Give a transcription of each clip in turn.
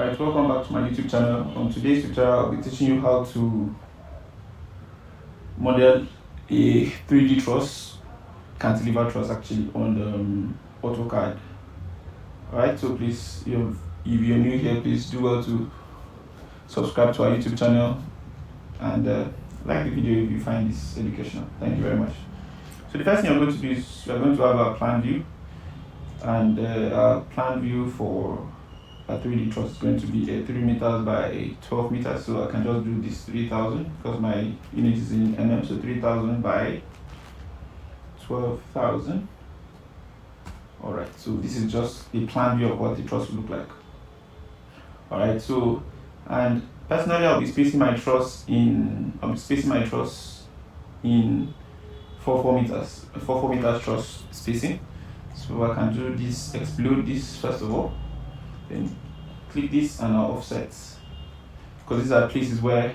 Alright, welcome back to my YouTube channel. On today's tutorial, I'll be teaching you how to model a 3D truss, cantilever truss actually, on the AutoCAD. Alright, so please, if you're new here, please do well to subscribe to our YouTube channel and like the video if you find this educational. Thank you very much. So the first thing I'm going to do is we're going to have our plan view, and our plan view for a 3D truss is going to be a 3 meters by 12 meters. So I can just do this 3000 because my unit is in mm, so 3000 by 12,000. Alright, so this is just a plan view of what the truss will look like. Alright, so, and personally I'll be spacing my truss in 4 meters truss spacing. So I can do this, explode this first of all, then click this and I'll offset, because these are places where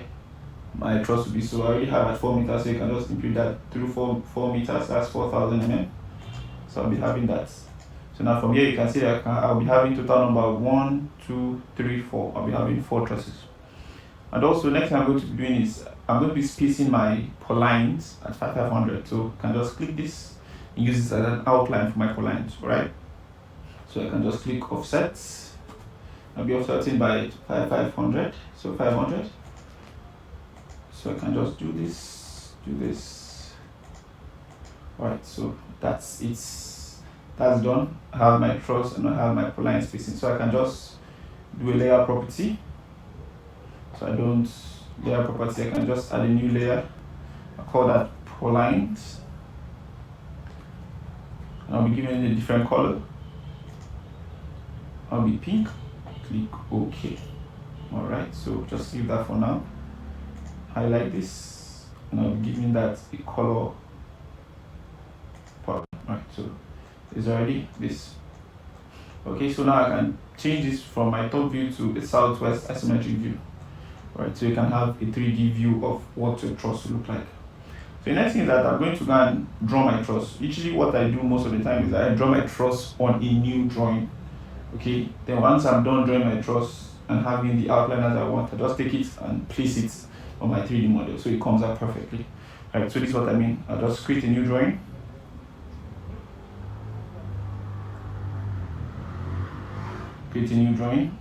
my truss will be. So I already have at 4 meters, so you can just impute that through 4 meters, that's 4000 mm. So I'll be having that. So now from here you can see that I'll be having total number 1, 2, 3, 4. I'll be having 4 trusses. And also next thing I'm going to be doing is I'm going to be spacing my polines at 5500. So I can just click this and use this as an outline for my polines, right? So I can just click offset. I'll be offsetting by 5500, so 500. So I can just do this. Alright, so that's it. That's done. I have my truss and I have my poline spacing. So I can just do a layer property. So I don't layer property, I can just add a new layer. I call that polines. And I'll be giving it a different color. I'll be pink. Click OK. Alright, so just leave that for now. Highlight this and I'll be giving that a color. Alright, so it's already this. Okay, so now I can change this from my top view to a southwest isometric view. Alright, so you can have a 3D view of what your truss will look like. So the next thing is that I'm going to go and draw my truss. Usually what I do most of the time is that I draw my truss on a new drawing. Okay, then once I'm done drawing my truss and having the outline as I want, I just take it and place it on my 3D model so it comes out perfectly. Alright, so this is what I mean. I'll just create a new drawing. Create a new drawing.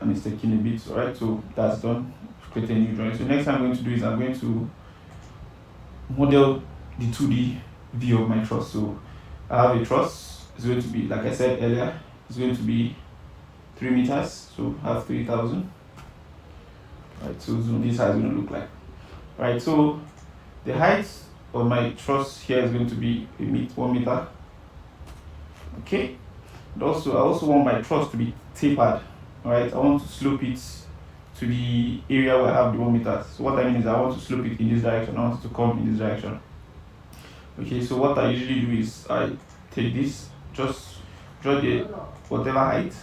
And it's taking a bit, alright, so that's done. Create a new drawing. So next thing I'm going to do is I'm going to model the 2D view of my truss. So I have a truss. It's going to be, like I said earlier, it's going to be 3 meters, so I have 3000. Right, so this is how it's going to look like. Right, so the height of my truss here is going to be 1 meter. Okay, and also I also want my truss to be tapered. Alright, I want to slope it to the area where I have the 1 meter. So what I mean is I want to slope it in this direction. I want it to come in this direction. Okay, so what I usually do is I take this, just draw the whatever height.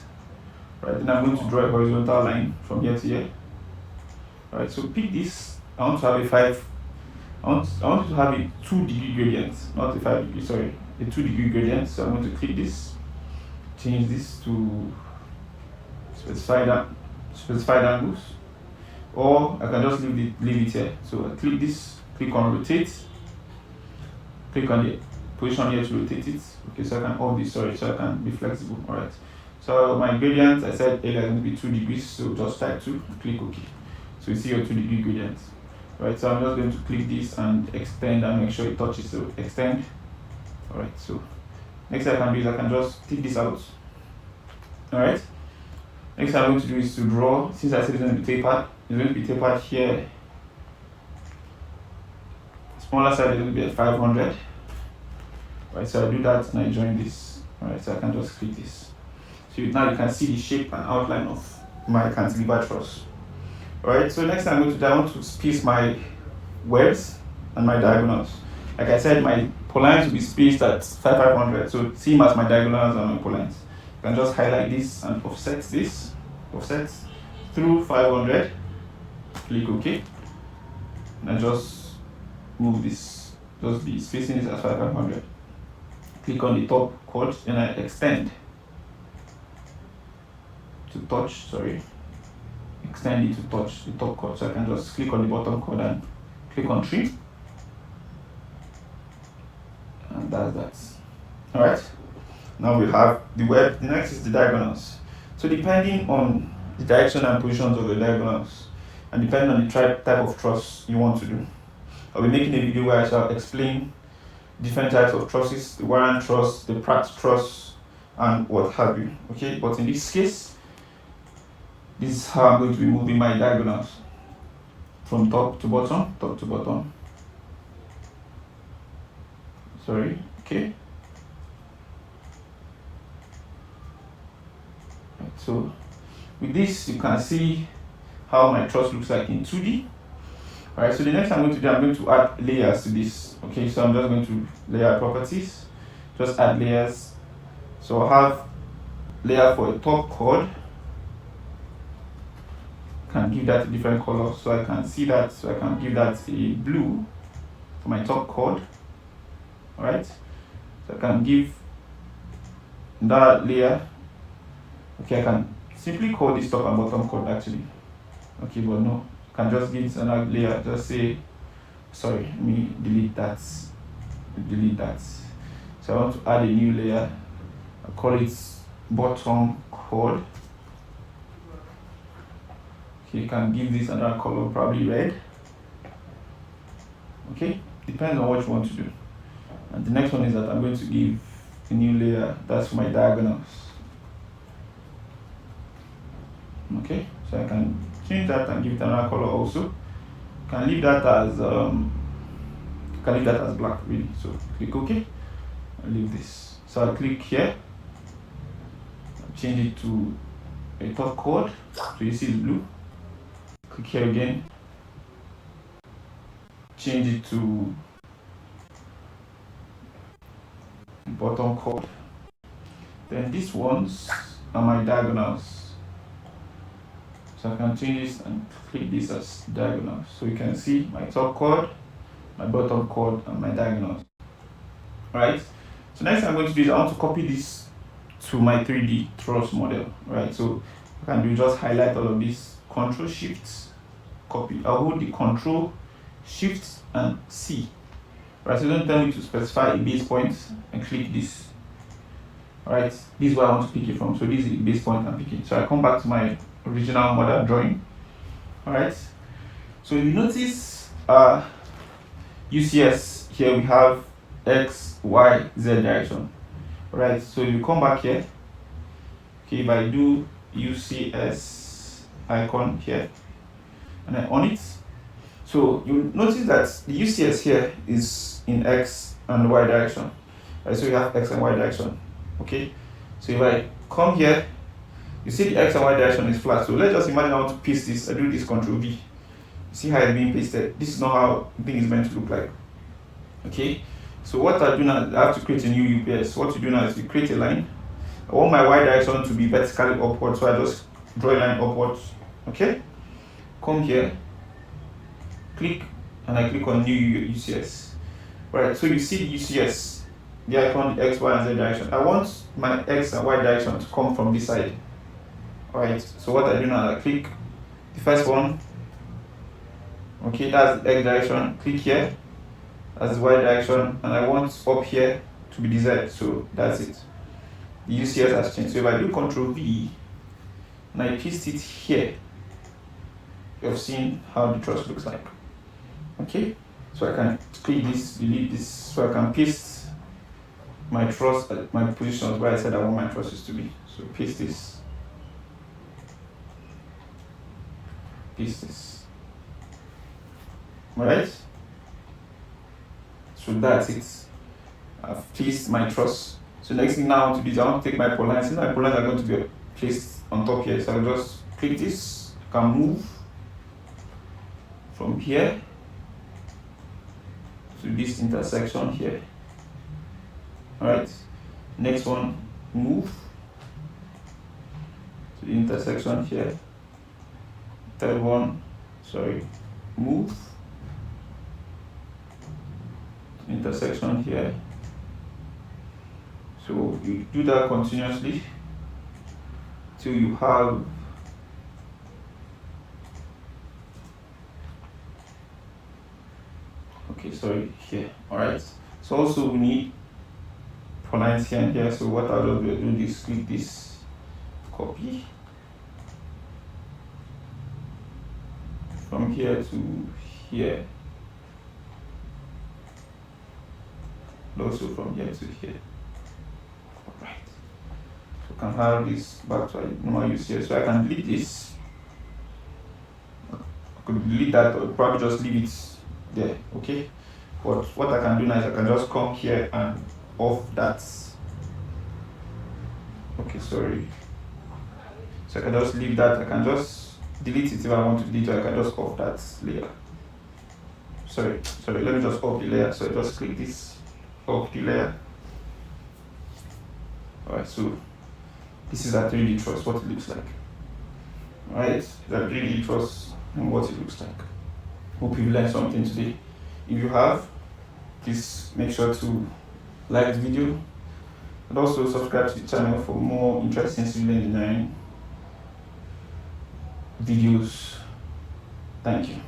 Right, then I'm going to draw a horizontal line from here to here. Alright, so pick this. I want to have I want to have a 2-degree gradient, not a 5 degree, sorry, a 2-degree gradient. So I'm going to click this, change this to specified angles, or I can just leave it here. So I click this, click on rotate, click on the position here to rotate it. Okay, so I can hold this, sorry, so I can be flexible. Alright, so my gradient, I said earlier, is going to be 2 degrees, so just type 2, click OK. So you see your 2-degree gradient. Right, so I'm just going to click this and extend and make sure it touches, so extend. Alright, so next thing I can do is I can just take this out. Alright, next thing I'm going to do is to draw, since I said it's going to be tapered, it's going to be tapered here. Smaller side is going to be at 500. Right, so I do that and I join this. Alright, so I can just click this. So now you can see the shape and outline of my cantilever truss. Alright, so next thing I'm going to do, I want to space my webs and my diagonals. Like I said, my polines will be spaced at 5500, so same as my diagonals and my polines. You can just highlight this and offset this, offset through 500, click OK, and I just move this, just be spacing this at 500. click on the top chord, and I extend to touch, extend it to touch the top chord. So I can just click on the bottom chord and click on trim, and that's that. Alright, now we have the web. The next is the diagonals. So depending on the direction and positions of the diagonals, and depending on the type of truss you want to do, I'll be making a video where I shall explain different types of trusses, the Warren truss, the Pratt truss, and what have you. Okay, but in this case, this is how I'm going to be moving my diagonals from top to bottom, okay. So with this, you can see how my truss looks like in 2D. Alright, so the next I'm going to do, I'm going to add layers to this. Okay, so I'm just going to layer properties, just add layers. So I have layer for a top chord, can give that a different color, so I can see that, so I can give that a blue for my top chord. Alright, so I can give that layer, okay, I can simply call this top and bottom chord actually, okay, but no, I can just give another layer, just say, sorry, let me delete that, so I want to add a new layer, I call it bottom chord. Okay, you can give this another color, probably red. Okay, depends on what you want to do. And the next one is that I'm going to give a new layer, that's for my diagonals. Okay, so I can change that and give it another color also. You can leave that as black really. So click OK and leave this. So I'll click here, change it to a top chord, so you see it's blue. Click here again, change it to bottom chord. Then these ones are my diagonals. So I can change this and click this as diagonals. So you can see my top chord, my bottom chord, and my diagonals. Alright, so next thing I'm going to do is I want to copy this to my 3D truss model. Right, so I can do just highlight all of this, Control Shift, copy. I'll hold the Control, Shift, and C. Right, so don't tell me to specify a base point and click this. Alright, this is where I want to pick it from. So this is the base point I'm picking. So I come back to my original model drawing. Alright, so you notice UCS here we have X, Y, Z direction. Alright, so if you come back here, okay, if I do UCS icon here and I on it, so you notice that the UCS here is in X and Y direction. Right, so you have X and Y direction. Okay, so if I come here, you see the X and Y direction is flat. So let's just imagine I want to paste this. I do this Ctrl V. See how it's being pasted. This is not how the thing is meant to look like. Okay, so what I do now, I have to create a new UPS. What you do now is you create a line. I want my Y direction to be vertically upward, so I just draw a line upwards. Okay, come here, click, and I click on new UCS. Right, so you see the UCS, the icon, the X, Y, and Z direction. I want my X and Y direction to come from this side. Alright, so what I do now, I click the first one. Okay, that's the X direction. Click here, that's the Y direction, and I want up here to be desired. So that's it. The UCS has changed. So if I do Ctrl V and I paste it here, you've seen how the truss looks like. Okay, so I can click this, delete this, so I can paste my truss at my positions where I said I want my trusses to be. So paste this, paste this. Alright, so that's it. I've placed my truss. So next thing now I want to do is I want to take my polylines. Since my polylines are going to be placed on top here, so I'll just click this. I can move from here to this intersection here. Alright, next one, move to the intersection here. Third one, move to intersection here. So you do that continuously till you have here. Alright, so also we need for lines here and here. So what I'll do is click this, copy from here to here, and also from here to here. Alright, so I can have this back to normal use here. So I can delete this. I could delete that, or probably just leave it there. Okay, but what I can do now is I can just come here and off that. Okay, sorry. So I can just leave that. I can just delete it if I want to delete it. I can just off that layer. Sorry, let me just off the layer. So I just click this, off the layer. Alright, so this is a 3D truss, what it looks like. Alright, the 3D truss and what it looks like. Hope you learned something today. If you have, please make sure to like the video and also subscribe to the channel for more interesting civil engineering videos. Thank you.